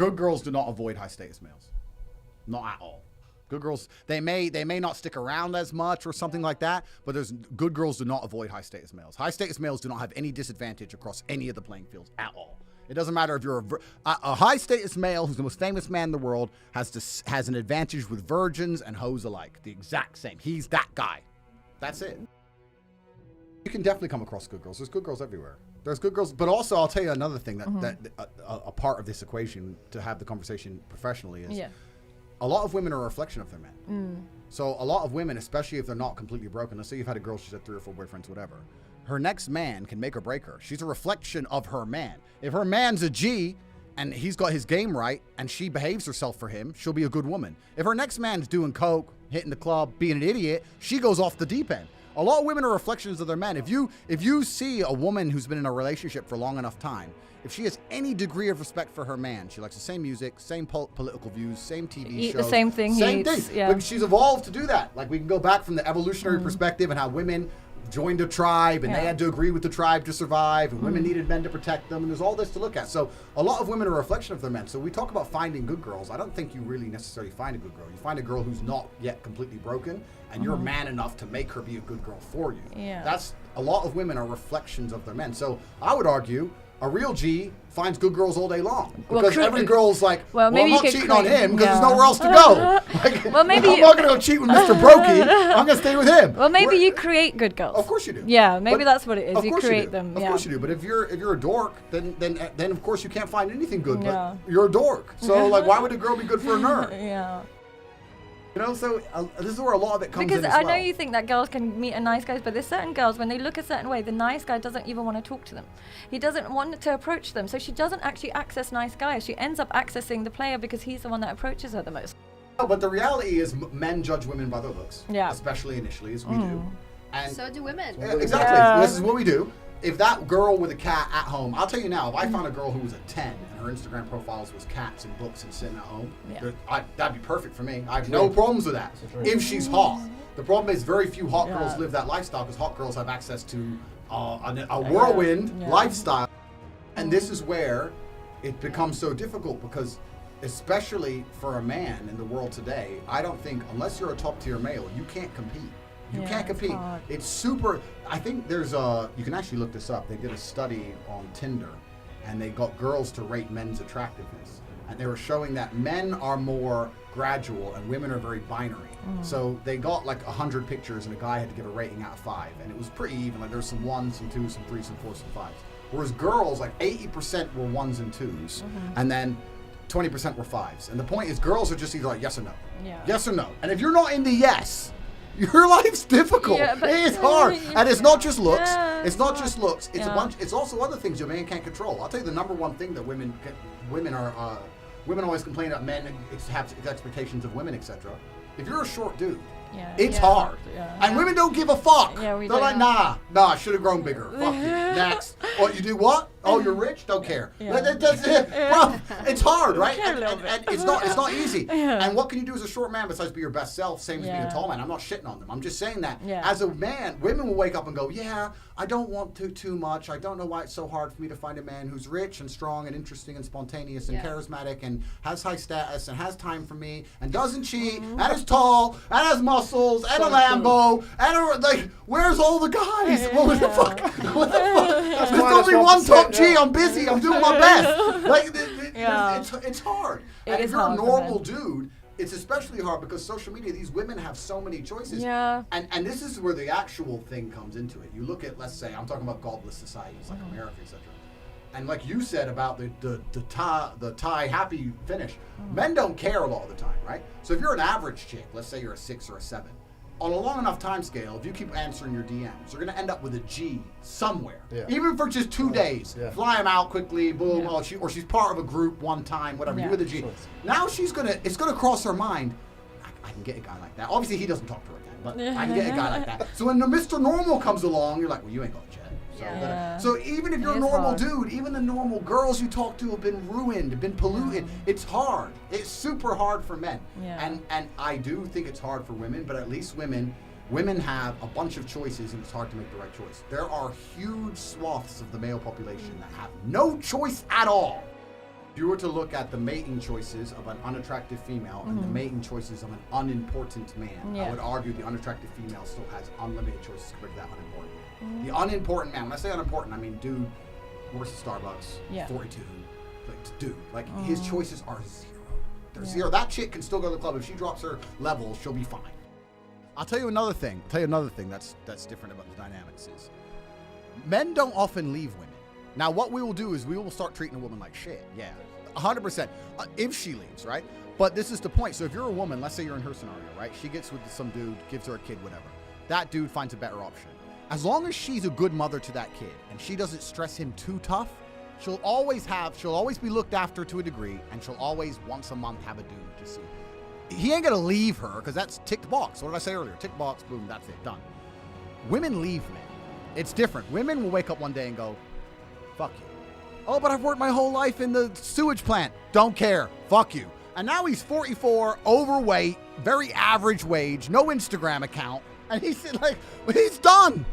Good girls do not avoid high status males. Not at all. Good girls, they may not stick around as much or something like that, but good girls do not avoid high status males. High status males do not have any disadvantage across any of the playing fields at all. It doesn't matter if you're a high status male who's the most famous man in the world has an advantage with virgins and hoes alike. The exact same. He's that guy. That's it. You can definitely come across good girls. There's good girls everywhere. There's good girls, but also I'll tell you another thing that a part of this equation to have the conversation professionally is a lot of women are a reflection of their men. So a lot of women, especially if they're not completely broken, let's say you've had a girl, she's had 3 or 4 boyfriends, whatever. Her next man can make or break her. She's a reflection of her man. If her man's a G and he's got his game right and she behaves herself for him, she'll be a good woman. If her next man's doing coke, hitting the club, being an idiot, she goes off the deep end. A lot of women are reflections of their men. If you see a woman who's been in a relationship for long enough time, if she has any degree of respect for her man, she likes the same music, same political views, same TV shows. Eat the same thing he eats. Yeah. But she's evolved to do that. Like we can go back from the evolutionary perspective and how women joined a tribe and they had to agree with the tribe to survive and women needed men to protect them, and there's all this to look at. So a lot of women are a reflection of their men. So we talk about finding good girls. I don't think you really necessarily find a good girl. You find a girl who's not yet completely broken and you're man enough to make her be a good girl for you. Yeah. That's a lot of women are reflections of their men. So I would argue a real G finds good girls all day long because every girl's like, well I'm not cheating on him because there's nowhere else to go. Like, well, maybe I'm not going to go cheat with Mr. Brokey. I'm going to stay with him. Well, maybe you create good girls. Of course you do. Yeah, maybe that's what it is. You create them. Of course you do. But if you're a dork, then of course you can't find anything good. Yeah. But you're a dork. So like, why would a girl be good for a nerd? Yeah. You know, so this is where a lot of it comes because in as I well. know you think that girls can meet a nice guy, but there's certain girls, when they look a certain way, the nice guy doesn't even want to talk to them. He doesn't want to approach them. So she doesn't actually access nice guys. She ends up accessing the player because he's the one that approaches her the most. No, but the reality is men judge women by their looks. Yeah. Especially initially, as we do. And so do women. Exactly. Yeah. This is what we do. If that girl with a cat at home, I'll tell you now, if I found a girl who was a 10 and her Instagram profiles was cats and books and sitting at home, that'd be perfect for me. I have no problems with that. If she's hot. The problem is very few hot girls live that lifestyle because hot girls have access to a whirlwind lifestyle. And this is where it becomes so difficult because especially for a man in the world today, I don't think, unless you're a top tier male, you can't compete. You can't compete. It's super. I think there's you can actually look this up. They did a study on Tinder and they got girls to rate men's attractiveness. And they were showing that men are more gradual and women are very binary. So they got like 100 pictures and a guy had to give a rating out of 5. And it was pretty even. Like there's some 1s, some 2s, some 3s, some 4s, some 5s. Whereas girls, like 80% were 1s and 2s. And then 20% were 5s. And the point is girls are just either like yes or no. Yes or no. And if you're not in the yes, your life's difficult. But it is hard, and it's not just looks. It's not just looks. It's a bunch. It's also other things your man can't control. I'll tell you the number one thing that women always complain about men have expectations of women, etc. If you're a short dude, it's hard, and women don't give a fuck. They're like, nah, I should have grown bigger. Fuck you. Next, what you do? What? Oh, you're rich? Don't care. That's it. Bro, it's hard, right? And it's not easy. And what can you do as a short man besides be your best self? Same as being a tall man. I'm not shitting on them. I'm just saying that as a man, women will wake up and go, I don't want to too much. I don't know why it's so hard for me to find a man who's rich and strong and interesting and spontaneous and charismatic and has high status and has time for me and doesn't cheat and is tall and has muscles and a Lambo and where's all the guys? What the fuck? What the fuck? There's only one top G. I'm busy. I'm doing my best. It's hard. And if you're a normal dude, it's especially hard because social media, these women have so many choices. And this is where the actual thing comes into it. You look at, let's say, I'm talking about godless societies like America, etc. And like you said about the Thai happy finish, men don't care a lot of the time, right? So if you're an average chick, let's say you're a 6 or a 7, on a long enough time scale, if you keep answering your DMs, you're going to end up with a G somewhere. Even for just 2 days. Fly them out quickly, boom, or she's part of a group one time, whatever, you with a G. Now it's going to cross her mind, I can get a guy like that. Obviously, he doesn't talk to her again, but I can get a guy like that. So when the Mr. Normal comes along, you're like, well, you ain't got a jet. So even if you're a normal dude, even the normal girls you talk to have been ruined, have been polluted. It's hard. It's super hard for men. And I do think it's hard for women, but at least women have a bunch of choices and it's hard to make the right choice. There are huge swaths of the male population that have no choice at all. you were to look at the mating choices of an unattractive female and the mating choices of an unimportant man, I would argue the unattractive female still has unlimited choices compared to that unimportant. The unimportant man, when I say unimportant, I mean dude works at Starbucks, 42, like dude, like his choices are zero. They're zero. That chick can still go to the club. If she drops her level, she'll be fine. I'll tell you another thing. That's different about the dynamics is men don't often leave women. Now, what we will do is we will start treating a woman like shit. Yeah, 100%. If she leaves, right? But this is the point. So if you're a woman, let's say you're in her scenario, right? She gets with some dude, gives her a kid, whatever. That dude finds a better option. As long as she's a good mother to that kid and she doesn't stress him too tough, she'll always be looked after to a degree, and she'll always once a month have a dude to see. He ain't gonna leave her because that's tick the box. What did I say earlier? Tick box, boom, that's it, done. Women leave men. It's different. Women will wake up one day and go, fuck you. Oh, but I've worked my whole life in the sewage plant. Don't care. Fuck you. And now he's 44, overweight, very average wage, no Instagram account, and he's like, he's done.